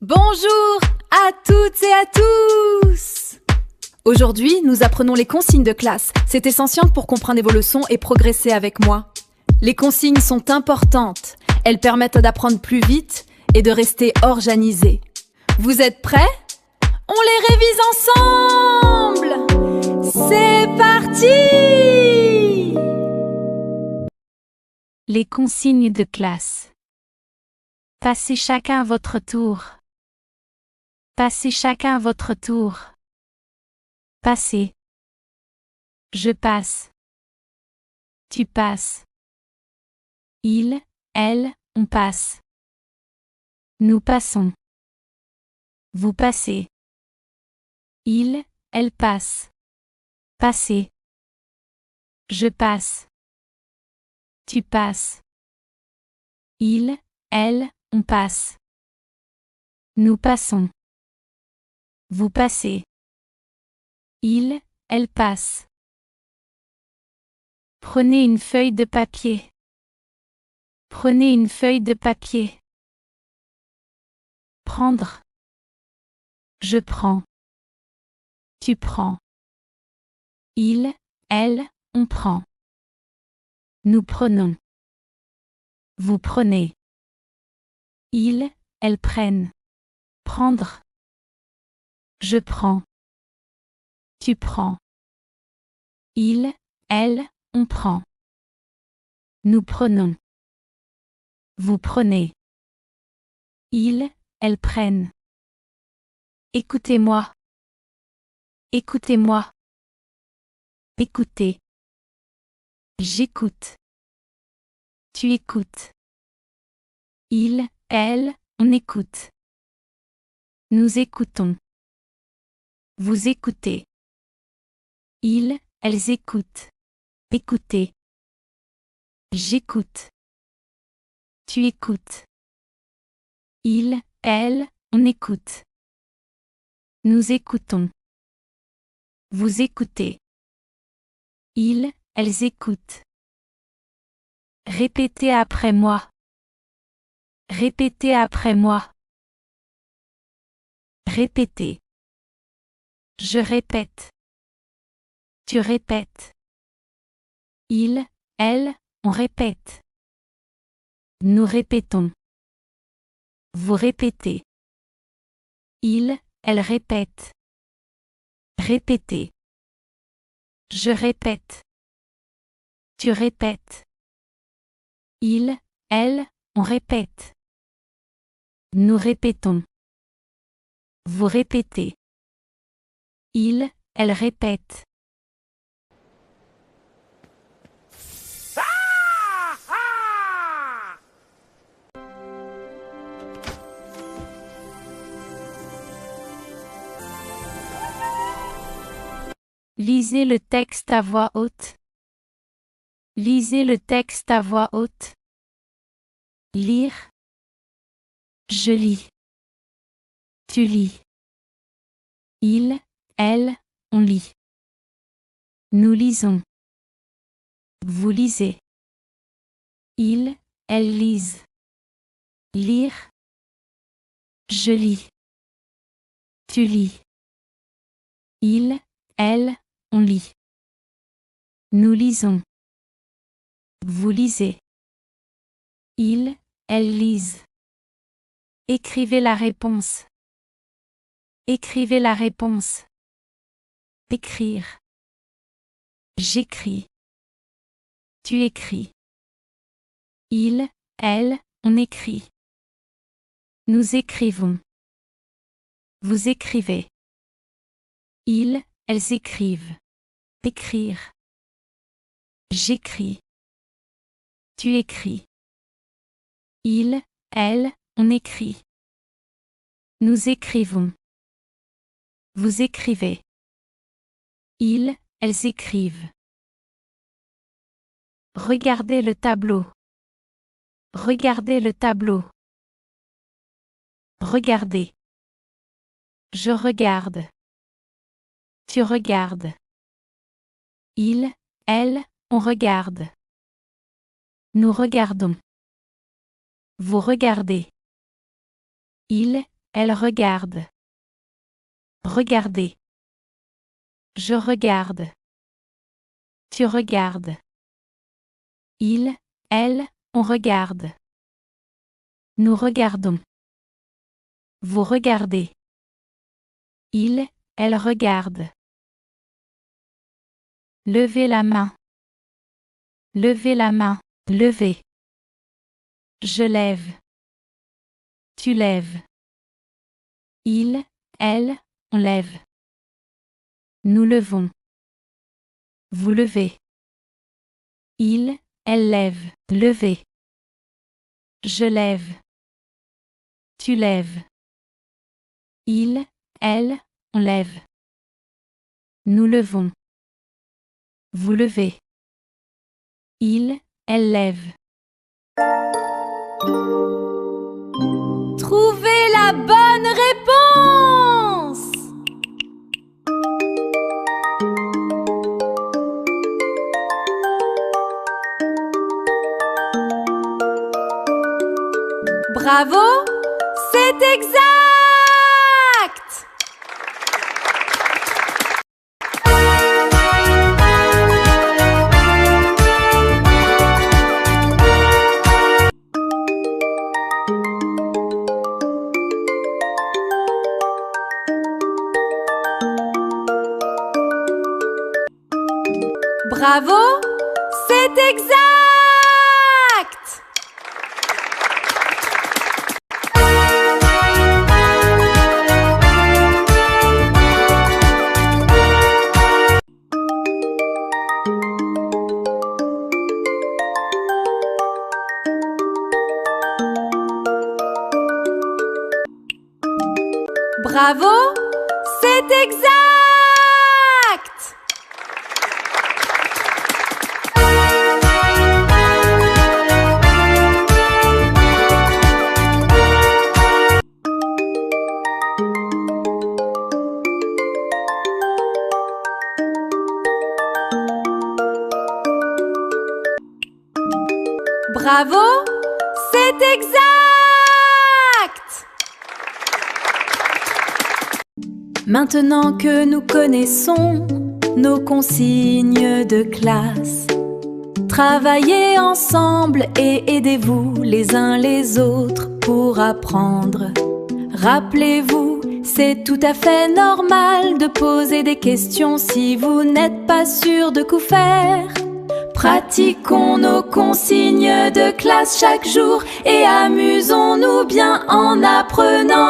Bonjour à toutes et à tous! Aujourd'hui, nous apprenons les consignes de classe. C'est essentiel pour comprendre vos leçons et progresser avec moi. Les consignes sont importantes. Elles permettent d'apprendre plus vite et de rester organisé. Vous êtes prêts? On les révise ensemble! C'est parti! Les consignes de classe. Passez chacun votre tour. Passez chacun votre tour. Passez. Je passe. Tu passes. Il, elle, on passe. Nous passons. Vous passez. Il, elle passe. Passez. Je passe. Tu passes. Il, elle, on passe. Nous passons. Vous passez. Il, elle passe. Prenez une feuille de papier. Prenez une feuille de papier. Prendre. Je prends. Tu prends. Il, elle, on prend. Nous prenons. Vous prenez. Ils, elles prennent. Prendre. Je prends. Tu prends. Il, elle, on prend. Nous prenons. Vous prenez. Ils, elles prennent. Écoutez-moi. Écoutez-moi. Écoutez. J'écoute. Tu écoutes. Il, elle, on écoute. Nous écoutons. Vous écoutez. Ils, elles écoutent. Écoutez. J'écoute. Tu écoutes. Il, elle, on écoute. Nous écoutons. Vous écoutez. Ils, elles écoutent. Répétez après moi. Répétez après moi. Répétez. Je répète. Tu répètes. Il, elle, on répète. Nous répétons. Vous répétez. Il, elle répète. Répétez. Je répète. Tu répètes. Il, elle, on répète. Nous répétons. Vous répétez. Il, elle répète. Lisez le texte à voix haute. Lisez le texte à voix haute. Lire. Je lis. Tu lis. Il, elle, on lit. Nous lisons. Vous lisez. Il, elle lisent. Lire. Je lis. Tu lis. Il, elle, on lit. Nous lisons. Vous lisez. Ils, elles lisent. Écrivez la réponse. Écrivez la réponse. Écrire. J'écris. Tu écris. Il, elle, on écrit. Nous écrivons. Vous écrivez. Ils, elles écrivent. Écrire. J'écris. Tu écris. Il, elle, on écrit. Nous écrivons. Vous écrivez. Ils, elles écrivent. Regardez le tableau. Regardez le tableau. Regardez. Je regarde. Tu regardes. Il, elle, on regarde. Nous regardons. Vous regardez. Il, Elle regarde. Regardez. Je regarde. Tu regardes. Il, elle, on regarde. Nous regardons. Vous regardez. Il, elle regarde. Levez la main. Levez la main. Levez. Je lève. Tu lèves. Il, elle, on lève. Nous levons. Vous levez. Il, elle lève. Levez. Je lève. Tu lèves. Il, elle, on lève. Nous levons. Vous levez. Il, elle lève. Trouvez la bonne réponse! Bravo! C'est exact! Bravo! C'est exact! Bravo! C'est exact! Bravo! C'est exact! Maintenant que nous connaissons nos consignes de classe, travaillez ensemble et aidez-vous les uns les autres pour apprendre. Rappelez-vous, c'est tout à fait normal de poser des questions si vous n'êtes pas sûr de quoi faire. Pratiquons nos consignes de classe chaque jour et amusons-nous bien en apprenant.